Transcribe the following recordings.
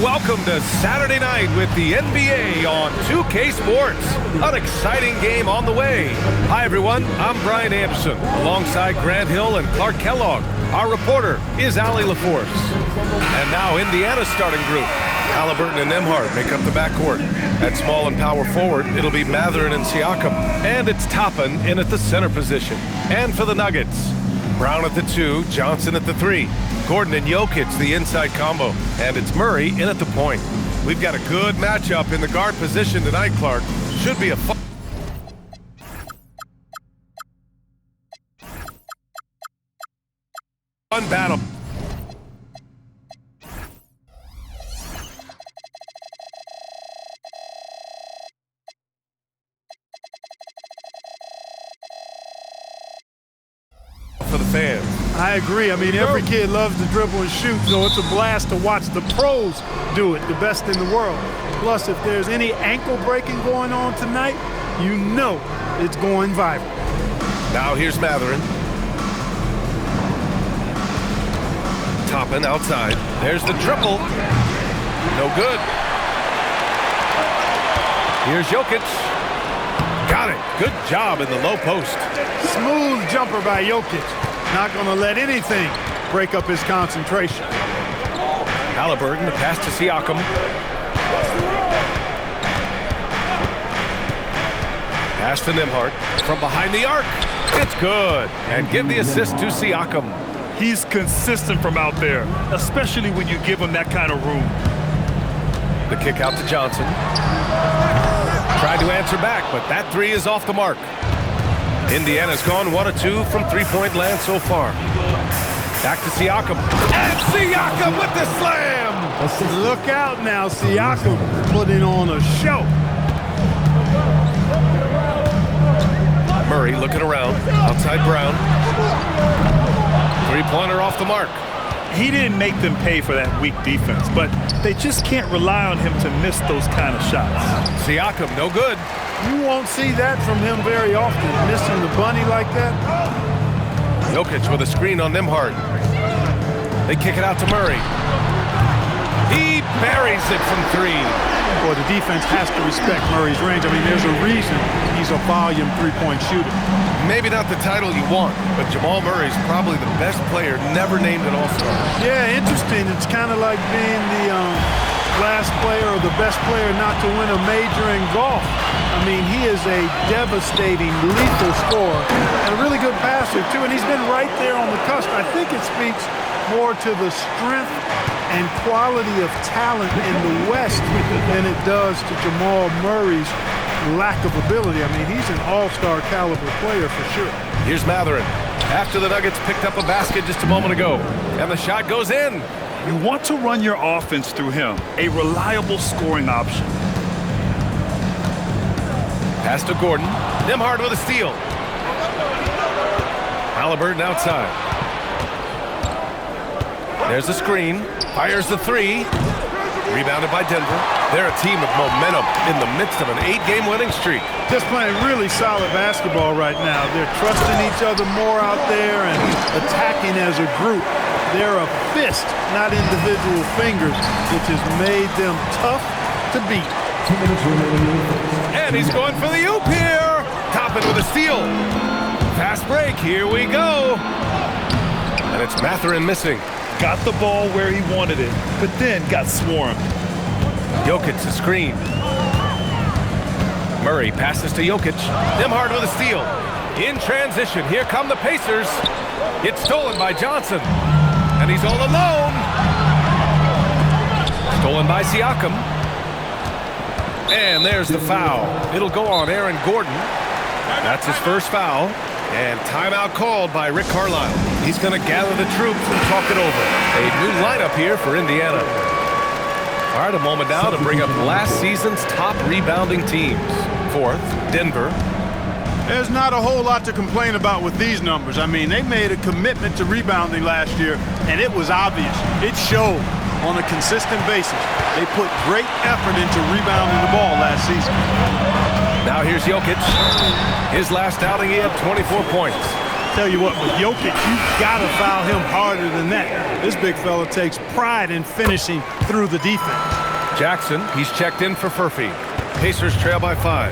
Welcome to Saturday night with the NBA on 2K Sports. An exciting game on the way. Hi, everyone. I'm Brian Anderson, alongside Grant Hill and Clark Kellogg. Our reporter is Allie LaForce. And now Indiana's starting group. Halliburton and Nembhard make up the backcourt. At small and power forward, it'll be Mathurin and Siakam. And it's Toppin in at the center position. And for the Nuggets, Brown at the 2, Johnson at the 3. Gordon and Jokic, the inside combo. And it's Murray in at the point. We've got a good matchup in the guard position tonight, Clark. Should be a fun battle. For the fans. I agree. I mean, every kid loves to dribble and shoot, so it's a blast to watch the pros do it, the best in the world. Plus, if there's any ankle breaking going on tonight, you know it's going viral. Now here's Mathurin. Toppin outside. There's the triple. No good. Here's Jokic. Got it. Good job in the low post. Smooth jumper by Jokic. Not going to let anything break up his concentration. Halliburton, the pass to Siakam. Pass to Nembhard. From behind the arc. It's good. And give the assist to Siakam. He's consistent from out there, especially when you give him that kind of room. The kick out to Johnson. Tried to answer back, but that three is off the mark. Indiana's gone 1 of 2 from three-point land so far. Back to Siakam. And Siakam with the slam! Look out now, Siakam putting on a show. Murray looking around. Outside Brown. Three-pointer off the mark. He didn't make them pay for that weak defense, but they just can't rely on him to miss those kind of shots. Siakam, no good. You won't see that from him very often, missing the bunny like that. Jokic with a screen on Nembhard. They kick it out to Murray. He buries it from 3. Boy, the defense has to respect Murray's range. I mean, there's a reason he's a volume three-point shooter. Maybe not the title you want, but Jamal Murray's probably the best player never named an All-Star. Yeah, interesting. It's kind of like being the last player or the best player not to win a major in golf. I mean, he is a devastating, lethal scorer and a really good passer, too. And he's been right there on the cusp. I think it speaks more to the strength and quality of talent in the West than it does to Jamal Murray's lack of ability. I mean, he's an all-star caliber player for sure. Here's Mathurin. After the Nuggets picked up a basket just a moment ago, and the shot goes in. You want to run your offense through him, a reliable scoring option. Pass to Gordon. Nembhard with a steal. Halliburton outside. There's the screen. Fires the 3. Rebounded by Denver. They're a team of momentum in the midst of an 8-game winning streak. Just playing really solid basketball right now. They're trusting each other more out there and attacking as a group. They're a fist, not individual fingers, which has made them tough to beat. And he's going for the oop here. Toppin with a steal. Fast break. Here we go. And it's Mathurin missing. Got the ball where he wanted it, but then got swarmed. Jokic the screen. Murray passes to Jokic. Nembhard with a steal. In transition, here come the Pacers. It's stolen by Johnson. And he's all alone. Stolen by Siakam. And there's the foul. It'll go on Aaron Gordon. That's his first foul. And timeout called by Rick Carlisle. He's going to gather the troops and talk it over. A new lineup here for Indiana. All right, a moment now to bring up last season's top rebounding teams. 4th, Denver. There's not a whole lot to complain about with these numbers. I mean, they made a commitment to rebounding last year, and it was obvious. It showed on a consistent basis. They put great effort into rebounding the ball last season. Now here's Jokic. His last outing, he had 24 points. Tell you what, with Jokic, you've got to foul him harder than that. This big fella takes pride in finishing through the defense. Jackson, he's checked in for Furphy. Pacers trail by 5.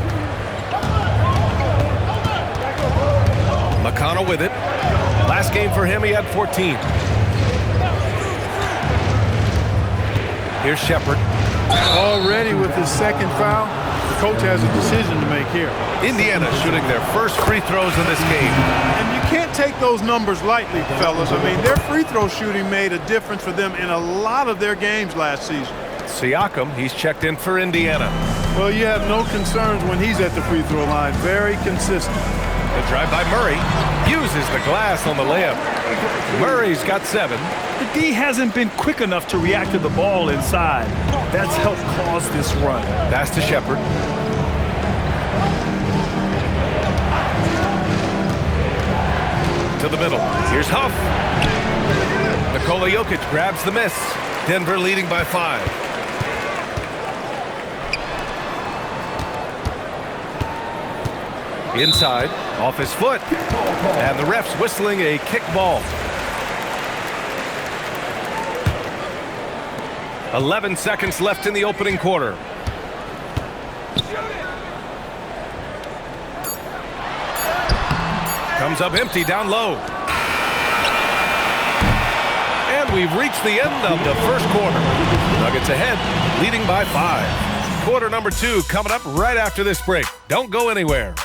McConnell with it. Last game for him, he had 14. Here's Shepherd. Already with his second foul, the coach has a decision to make here. Indiana shooting their first free throws in this game. And you can't take those numbers lightly, fellas. I mean, their free throw shooting made a difference for them in a lot of their games last season. Siakam, he's checked in for Indiana. Well, you have no concerns when he's at the free throw line. Very consistent. The drive by Murray uses the glass on the layup. Murray's got 7. The D hasn't been quick enough to react to the ball inside. That's helped cause this run. Pass to Shepherd. To the middle. Here's Huff. Nikola Jokic grabs the miss. Denver leading by 5. Inside, off his foot. And the ref's whistling a kick ball. 11 seconds left in the opening quarter. Comes up empty down low. And we've reached the end of the first quarter. Nuggets ahead, leading by 5. Quarter number 2 coming up right after this break. Don't go anywhere.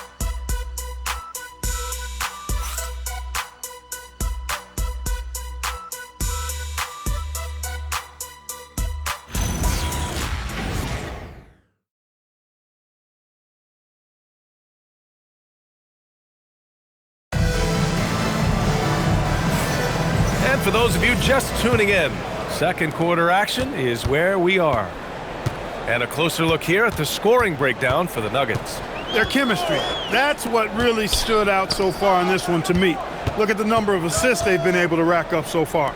For those of you just tuning in, second quarter action is where we are. And a closer look here at the scoring breakdown for the Nuggets. Their chemistry, that's what really stood out so far in this one to me. Look at the number of assists they've been able to rack up so far.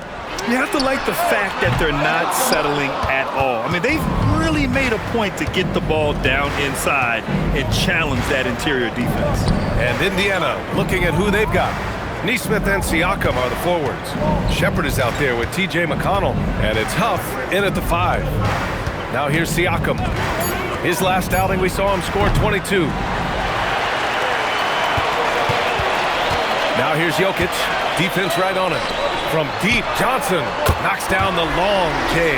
You have to like the fact that they're not settling at all. I mean, they've really made a point to get the ball down inside and challenge that interior defense. And Indiana looking at who they've got. Nesmith and Siakam are the forwards. Shepherd is out there with T.J. McConnell, and it's Huff in at the 5. Now here's Siakam. His last outing, we saw him score 22. Now here's Jokic. Defense right on it. From deep, Johnson knocks down the long J.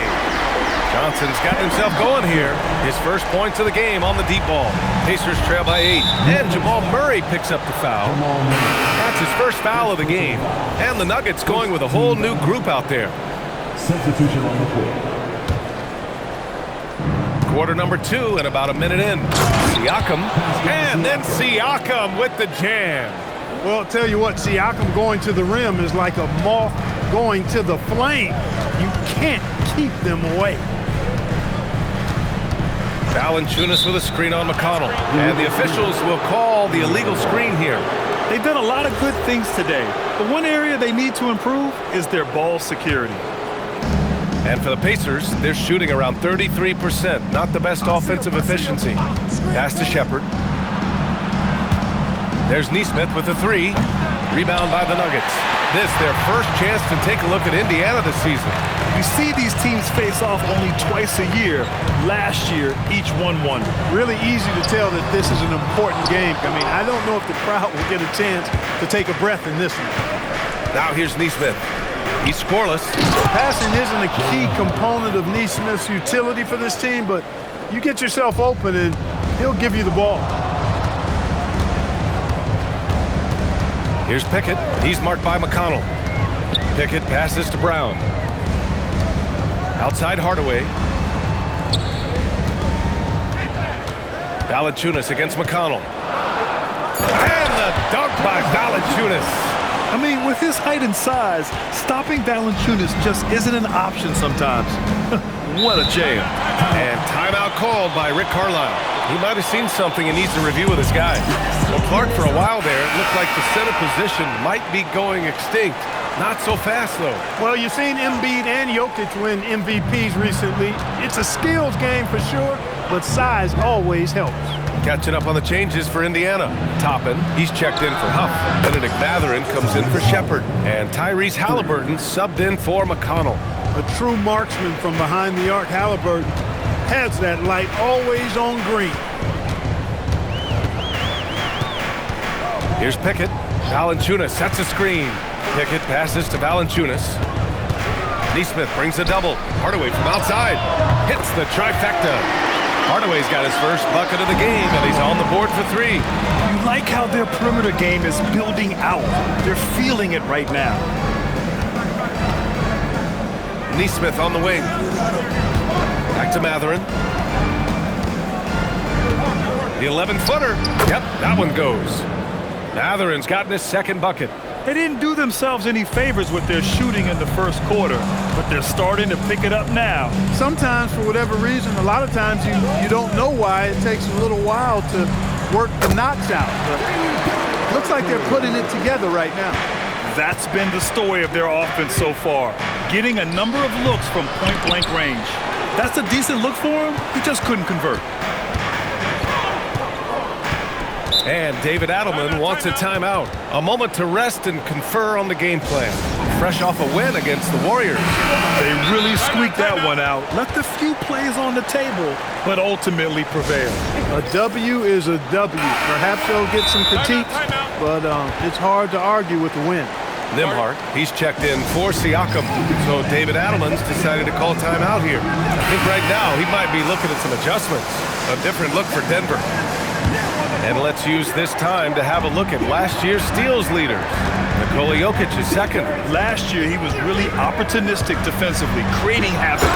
Johnson's got himself going here. His first points of the game on the deep ball. Pacers trail by 8. And Jamal Murray picks up the foul. That's his first foul of the game. And the Nuggets going with a whole new group out there. Substitution on the court. Quarter number 2 and about a minute in. Siakam. And then Siakam with the jam. Well, I'll tell you what, Siakam going to the rim is like a moth going to the flame. You can't keep them away. Valanciunas with a screen on McConnell. And the officials will call the illegal screen here. They've done a lot of good things today. The one area they need to improve is their ball security. And for the Pacers, they're shooting around 33%. Not the best offensive efficiency. Pass to Shepherd. There's Nesmith with the 3. Rebound by the Nuggets. This their first chance to take a look at Indiana this season. You see these teams face off only twice a year. Last year, each won one. Really easy to tell that this is an important game. I mean, I don't know if the crowd will get a chance to take a breath in this one. Now here's Nesmith. He's scoreless. Passing isn't a key component of Nesmith's utility for this team, but you get yourself open and he'll give you the ball. Here's Pickett. He's marked by McConnell. Pickett passes to Brown. Outside Hardaway. Valanciunas against McConnell. And the dunk by Valanciunas. I mean, with his height and size, stopping Valanciunas just isn't an option sometimes. What a jam. And timeout called by Rick Carlisle. He might have seen something and needs a review with his guys. Well, Clark, for a while there, it looked like the center position might be going extinct. Not so fast, though. Well, you've seen Embiid and Jokic win MVPs recently. It's a skills game for sure, but size always helps. Catching up on the changes for Indiana. Toppin, he's checked in for Huff. Benedict Matherin comes in for Shepard. And Tyrese Halliburton subbed in for McConnell. A true marksman from behind the arc, Halliburton has that light always on green. Here's Pickett. Valanciunas sets a screen. Pickett passes to Valanciunas. Neesmith brings a double. Hardaway from outside. Hits the trifecta. Hardaway's got his first bucket of the game, and he's on the board for 3. You like how their perimeter game is building out. They're feeling it right now. Neesmith on the wing. Back to Matherin. The 11-footer. Yep, that one goes. Matherin's gotten his second bucket. They didn't do themselves any favors with their shooting in the first quarter, but they're starting to pick it up now. Sometimes, for whatever reason, a lot of times you don't know why. It takes a little while to work the knots out. But looks like they're putting it together right now. That's been the story of their offense so far, getting a number of looks from point-blank range. That's a decent look for him. He just couldn't convert. And David Adelman wants a timeout. A moment to rest and confer on the game plan. Fresh off a win against the Warriors. They really squeaked that one out. Left a few plays on the table, but ultimately prevailed. A W is a W. Perhaps they'll get some critiques, but it's hard to argue with the win. Nembhard, he's checked in for Siakam. So David Adelman's decided to call timeout here. I think right now he might be looking at some adjustments. A different look for Denver. And let's use this time to have a look at last year's steals leaders. Nikola Jokic is second. Last year, he was really opportunistic defensively, creating havoc.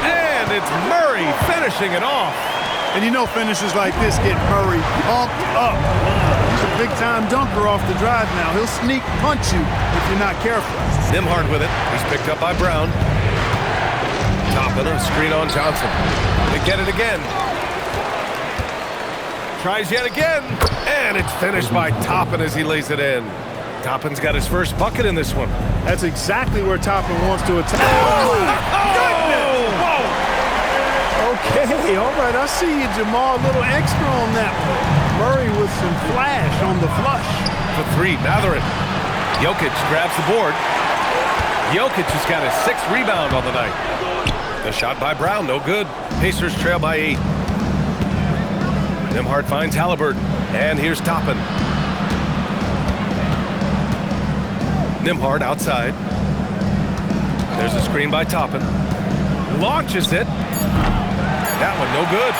And it's Murray finishing it off. And you know finishes like this get Murray pumped up. He's a big-time dunker off the drive now. He'll sneak punch you if you're not careful. Nembhard with it. He's picked up by Brown. Toppin, a screen on Johnson. They get it again. Tries yet again, and it's finished by Toppin as he lays it in. Toppin's got his first bucket in this one. That's exactly where Toppin wants to attack. Oh, Whoa! Okay, all right, I see you, Jamal. A little extra on that one. Murray with some flash on the flush. For 3, Matherin. Jokic grabs the board. Jokic has got his 6th rebound on the night. The shot by Brown, no good. Pacers trail by 8. Nembhard finds Halliburton, and here's Toppin. Nembhard outside. There's a screen by Toppin. Launches it. That one no good.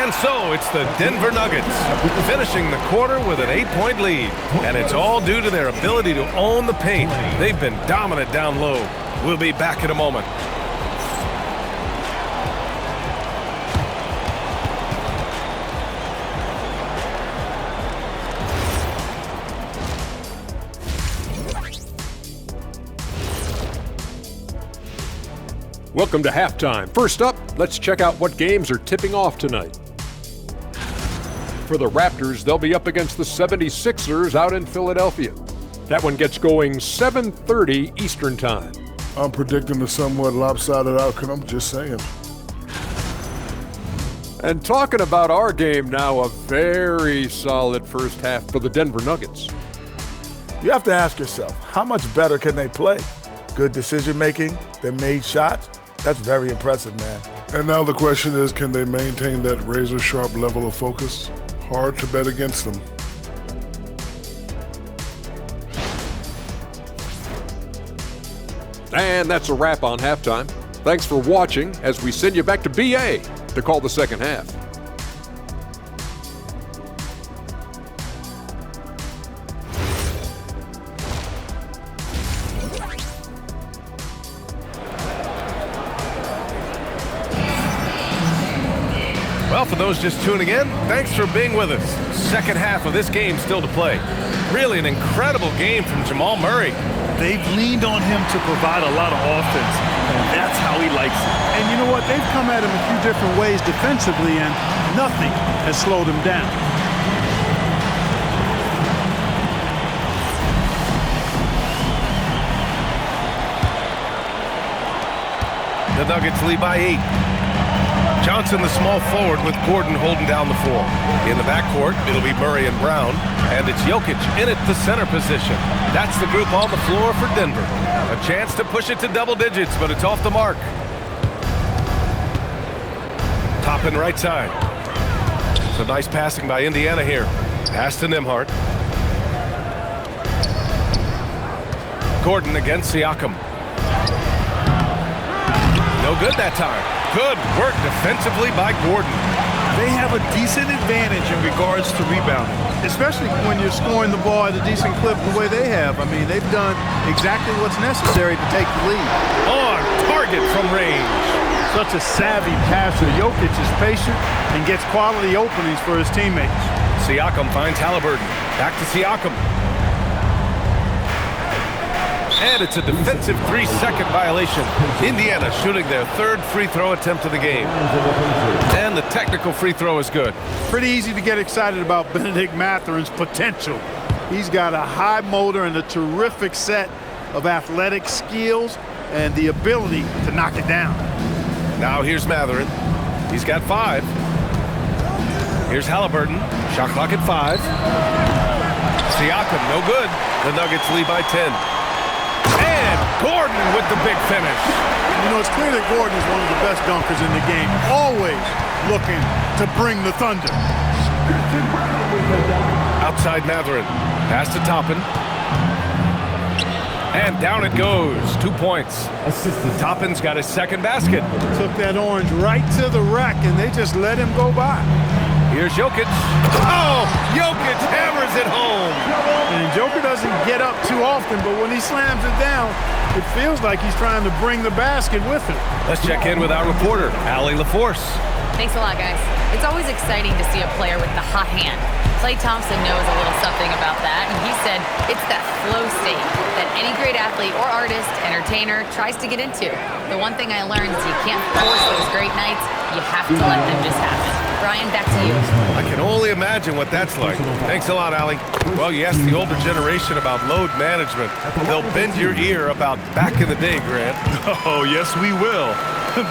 And so it's the Denver Nuggets finishing the quarter with an 8-point lead. And it's all due to their ability to own the paint. They've been dominant down low. We'll be back in a moment. Welcome to halftime. First up, let's check out what games are tipping off tonight. For the Raptors, they'll be up against the 76ers out in Philadelphia. That one gets going 7:30 Eastern Time. I'm predicting a somewhat lopsided outcome, just saying. And talking about our game now, a very solid first half for the Denver Nuggets. You have to ask yourself, how much better can they play? Good decision-making, they made shots. That's very impressive, man. And now the question is, can they maintain that razor-sharp level of focus? Hard to bet against them. And that's a wrap on halftime. Thanks for watching as we send you back to BA to call the second half. Well, for those just tuning in, thanks for being with us. Second half of this game still to play. Really an incredible game from Jamal Murray. They've leaned on him to provide a lot of offense, and that's how he likes it. And you know what? They've come at him a few different ways defensively, and nothing has slowed him down. The Nuggets lead by 8. Johnson, the small forward, with Gordon holding down the 4. In the backcourt, it'll be Murray and Brown, and it's Jokic in at the center position. That's the group on the floor for Denver. A chance to push it to double digits, but it's off the mark. Toppin right side. So nice passing by Indiana here. Pass to Nembhard. Gordon against Siakam. No good that time. Good work defensively by Gordon. They have a decent advantage in regards to rebounding. Especially when you're scoring the ball at a decent clip the way they have. I mean, they've done exactly what's necessary to take the lead. On target from range. Such a savvy passer. Jokic is patient and gets quality openings for his teammates. Siakam finds Halliburton. Back to Siakam. And it's a defensive 3-second violation. Indiana shooting their 3rd free throw attempt of the game. And the technical free throw is good. Pretty easy to get excited about Benedict Matherin's potential. He's got a high motor and a terrific set of athletic skills and the ability to knock it down. Now here's Matherin. He's got 5. Here's Halliburton. Shot clock at 5. Siakam, no good. The Nuggets lead by 10. And Gordon with the big finish. You know, it's clear that Gordon is one of the best dunkers in the game, always looking to bring the thunder. Outside Matherin. Pass to Toppin. And down it goes. 2 points. Toppin's got his 2nd basket. Took that orange right to the rack, and they just let him go by. Here's Jokic. Oh, Jokic hammers it home. And Joker doesn't get up too often, but when he slams it down, it feels like he's trying to bring the basket with him. Let's check in with our reporter, Allie LaForce. Thanks a lot, guys. It's always exciting to see a player with the hot hand. Klay Thompson knows a little something about that, and he said it's that flow state that any great athlete or artist, entertainer, tries to get into. The one thing I learned is you can't force those great nights. You have to let them just happen. Brian, back to you. I can only imagine what that's like. Thanks a lot, Allie. Well, you asked the older generation about load management. They'll bend your ear about back in the day, Grant. Oh, yes, we will.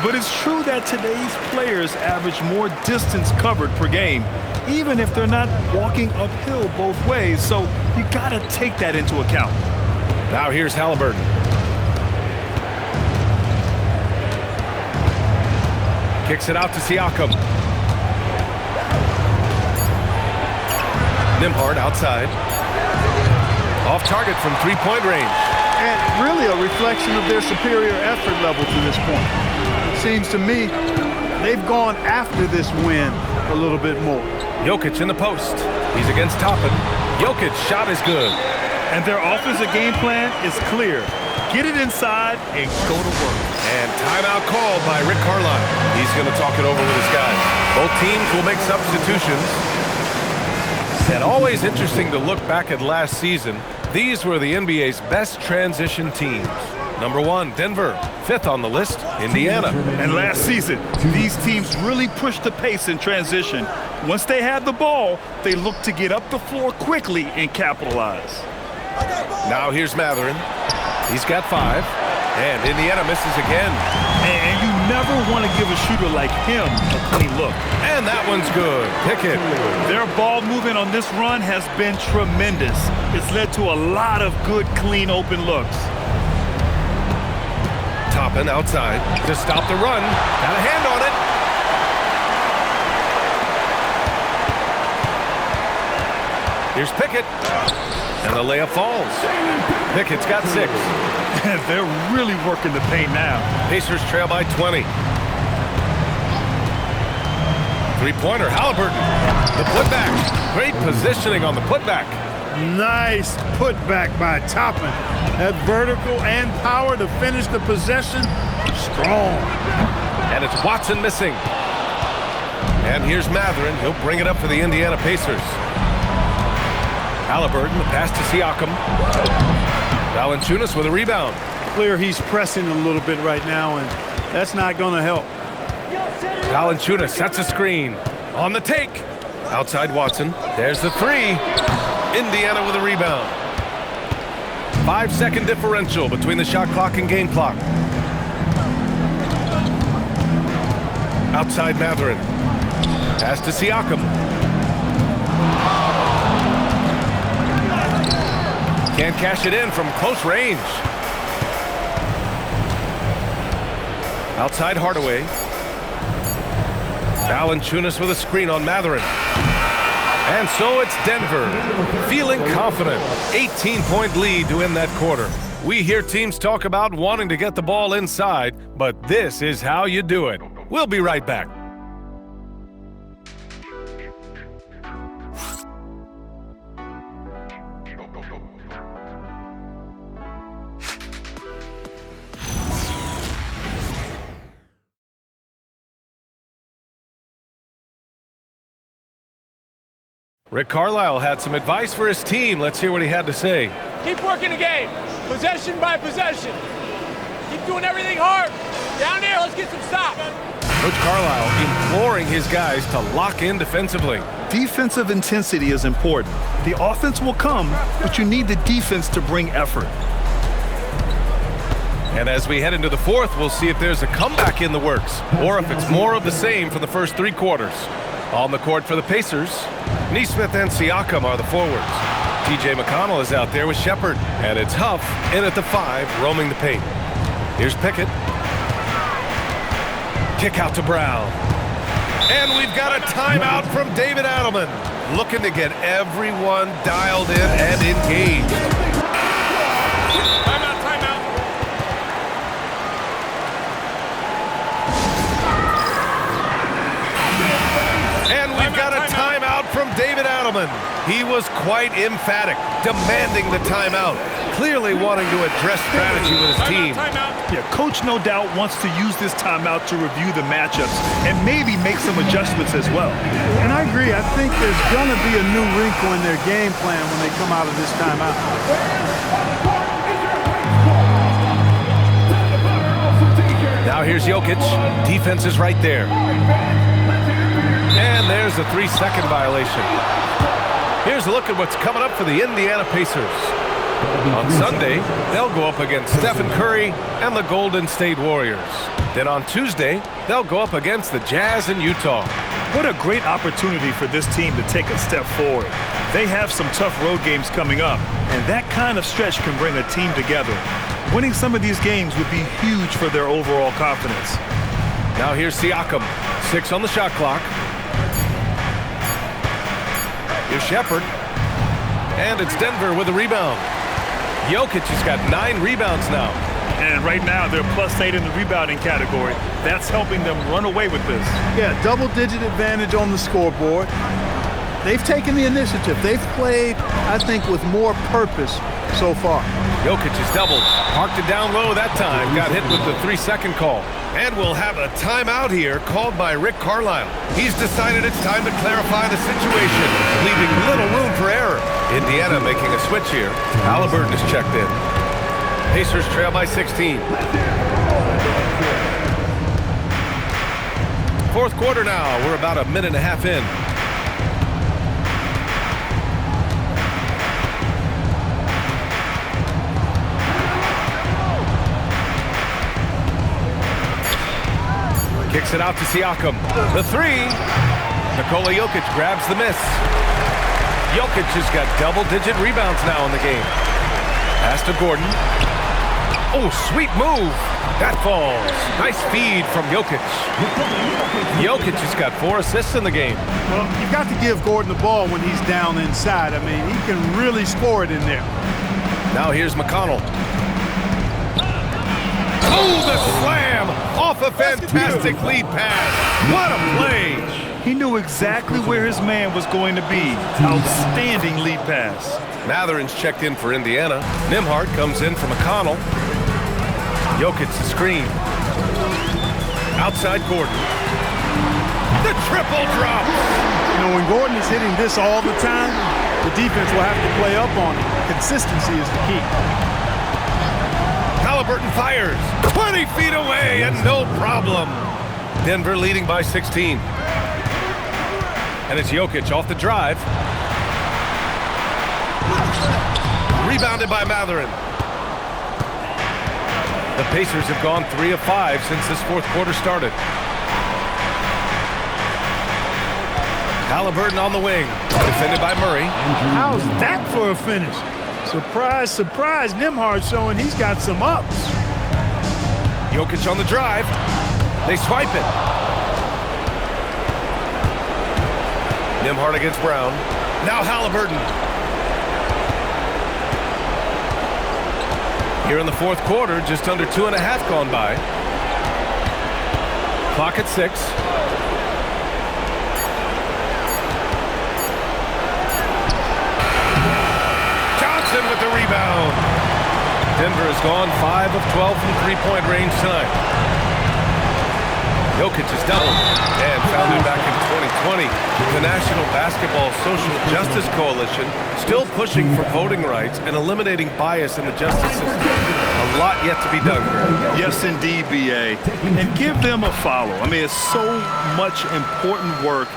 But it's true that today's players average more distance covered per game, even if they're not walking uphill both ways. So you got to take that into account. Now here's Halliburton. Kicks it out to Siakam. Nembhard outside. Off target from 3-point range. And really a reflection of their superior effort level to this point. It seems to me they've gone after this win a little bit more. Jokic in the post. He's against Toppin. Jokic shot is good. And their offensive game plan is clear. Get it inside and go to work. And timeout called by Rick Carlisle. He's going to talk it over with his guys. Both teams will make substitutions. And always interesting to look back at last season. These were the NBA's best transition teams. Number 1, Denver. 5th on the list, Indiana. And last season, these teams really pushed the pace in transition. Once they had the ball, they looked to get up the floor quickly and capitalize. Now here's Matherin. He's got 5. And Indiana misses again. And you never want to give a shooter like him a clean look. And that one's good. Pickett. Their ball movement on this run has been tremendous. It's led to a lot of good, clean, open looks. Toppin outside to stop the run. Got a hand on it. Here's Pickett. And the layup falls. Pickett's got 6. They're really working the paint now. Pacers trail by 20. Three-pointer, Halliburton. The putback. Great positioning on the putback. Nice putback by Toppin. That vertical and power to finish the possession, strong. And it's Watson missing. And here's Matherin. He'll bring it up for the Indiana Pacers. Halliburton, the pass to Siakam. Valanciunas with a rebound. Clear he's pressing a little bit right now, and that's not going to help. Valanciunas sets a screen. On the take. Outside Watson. There's the 3. Indiana with a rebound. 5-second differential between the shot clock and game clock. Outside Matherin. Pass to Siakam. Can't cash it in from close range. Outside Hardaway. Valanciunas with a screen on Matherin. And so it's Denver, feeling confident. 18-point lead to end that quarter. We hear teams talk about wanting to get the ball inside, but this is how you do it. We'll be right back. Rick Carlisle had some advice for his team. Let's hear what he had to say. Keep working the game, possession by possession. Keep doing everything hard. Down here, let's get some stops. Coach Carlisle imploring his guys to lock in defensively. Defensive intensity is important. The offense will come, but you need the defense to bring effort. And as we head into the fourth, we'll see if there's a comeback in the works or if it's more of the same for the first three quarters. On the court for the Pacers, Nesmith and Siakam are the forwards. T.J. McConnell is out there with Shepard, and it's Huff in at the 5, roaming the paint. Here's Pickett. Kick out to Brown. And we've got a timeout from David Adelman, looking to get everyone dialed in and engaged. Timeout, timeout. And we've got a timeout from David Adelman. He was quite emphatic, demanding the timeout, clearly wanting to address strategy with his team. Yeah, coach no doubt wants to use this timeout to review the matchups and maybe make some adjustments as well. And I agree. I think there's going to be a new wrinkle in their game plan when they come out of this timeout. Now here's Jokic. Defense is right there. And there's a 3-second violation. Here's a look at what's coming up for the Indiana Pacers. On Sunday, they'll go up against Stephen Curry and the Golden State Warriors. Then on Tuesday, they'll go up against the Jazz in Utah. What a great opportunity for this team to take a step forward. They have some tough road games coming up, and that kind of stretch can bring a team together. Winning some of these games would be huge for their overall confidence. Now here's Siakam. 6 on the shot clock. Here's Shepard. And it's Denver with a rebound. Jokic has got 9 rebounds now. And right now, they're +8 in the rebounding category. That's helping them run away with this. Yeah, double-digit advantage on the scoreboard. They've taken the initiative. They've played, I think, with more purpose so far. Jokic is doubled. Parked it down low that time. Got hit with the 3-second call. And we'll have a timeout here called by Rick Carlisle. He's decided it's time to clarify the situation, leaving little room for error. Indiana making a switch here. Halliburton is checked in. Pacers trail by 16. Fourth quarter now. We're about a minute and a half in. Kicks it out to Siakam. The 3. Nikola Jokic grabs the miss. Jokic has got double-digit rebounds now in the game. Pass to Gordon. Oh, sweet move. That falls. Nice feed from Jokic. Jokic has got 4 assists in the game. Well, you've got to give Gordon the ball when he's down inside. I mean, he can really score it in there. Now here's McConnell. Oh, the slam off a fantastic lead pass. What a play. He knew exactly where his man was going to be. Outstanding lead pass. Matherin's checked in for Indiana. Nembhard comes in for McConnell. Jokic the screen. Outside Gordon. The triple drop. You know, when Gordon is hitting this all the time, the defense will have to play up on it. Consistency is the key. Halliburton fires. 20 feet away and no problem. Denver leading by 16. And it's Jokic off the drive. Rebounded by Matherin. The Pacers have gone 3 of 5 since this fourth quarter started. Halliburton on the wing, defended by Murray. How's that for a finish? Surprise, surprise, Nembhard showing he's got some ups. Jokic on the drive. They swipe it. Nembhard against Brown. Now Halliburton. Here in the fourth quarter, just under 2.5 gone by. Clock at 6. Johnson with the rebound. Denver has gone 5 of 12 from three-point range tonight. Jokic has doubled and founded back in 2020. The National Basketball Social Justice Coalition still pushing for voting rights and eliminating bias in the justice system. A lot yet to be done, Greg. Yes, indeed, B.A. And give them a follow. I mean, it's so much important work,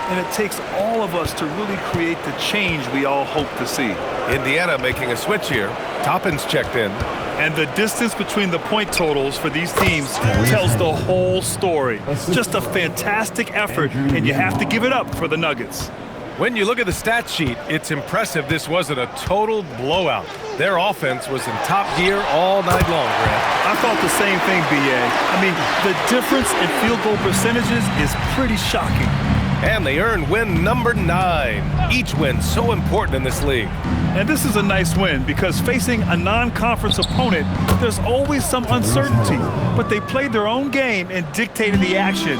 and it takes all of us to really create the change we all hope to see. Indiana making a switch here. Toppin's checked in. And the distance between the point totals for these teams tells the whole story. Just a fantastic effort, and you have to give it up for the Nuggets. When you look at the stat sheet, it's impressive this wasn't a total blowout. Their offense was in top gear all night long, Grant. I thought the same thing, B.A. I mean, the difference in field goal percentages is pretty shocking. And they earned win number 9. Each win so important in this league. And this is a nice win because facing a non-conference opponent, there's always some uncertainty. But they played their own game and dictated the action.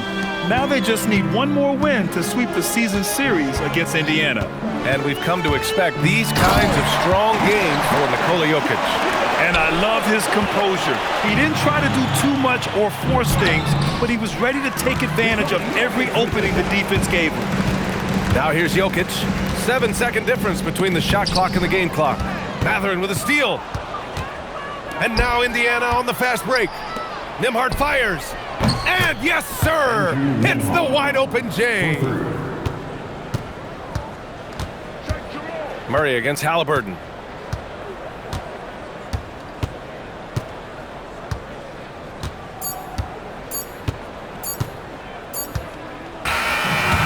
Now they just need one more win to sweep the season series against Indiana. And we've come to expect these kinds of strong games for Nikola Jokic. And I love his composure. He didn't try to do too much or force things, but he was ready to take advantage of every opening the defense gave him. Now here's Jokic. 7-second difference between the shot clock and the game clock. Mathurin with a steal. And now Indiana on the fast break. Nembhard fires. And yes, sir! Hits the wide open J. Murray against Halliburton.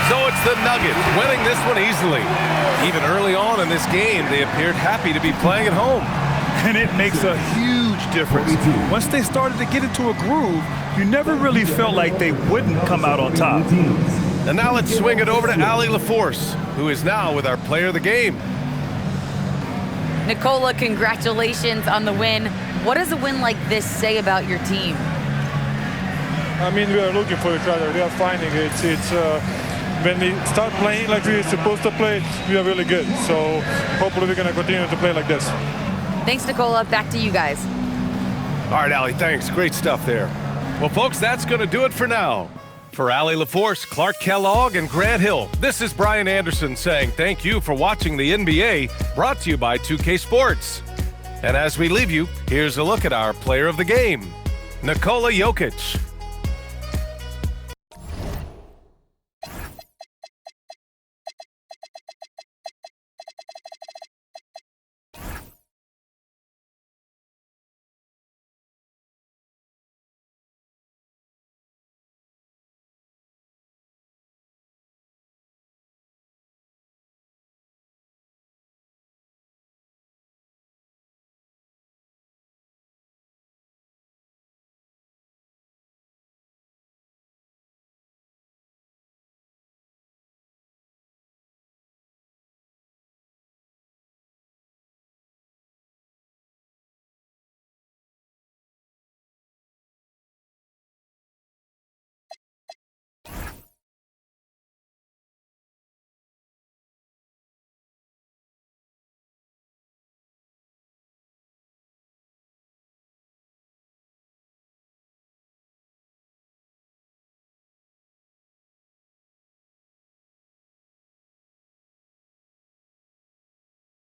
So it's the Nuggets winning this one easily. Even early on in this game, they appeared happy to be playing at home. And it makes a huge difference. Once they started to get into a groove, you never really felt like they wouldn't come out on top. And now let's swing it over to Allie LaForce, who is now with our player of the game. Nikola, congratulations on the win. What does a win like this say about your team? I mean, we are looking for each other. We are finding it. When we start playing like we're supposed to play, we are really good. So hopefully we're going to continue to play like this. Thanks, Nikola. Back to you guys. All right, Allie, thanks. Great stuff there. Well, folks, that's going to do it for now. For Allie LaForce, Clark Kellogg, and Grant Hill, this is Brian Anderson saying thank you for watching the NBA, brought to you by 2K Sports. And as we leave you, here's a look at our player of the game, Nikola Jokic.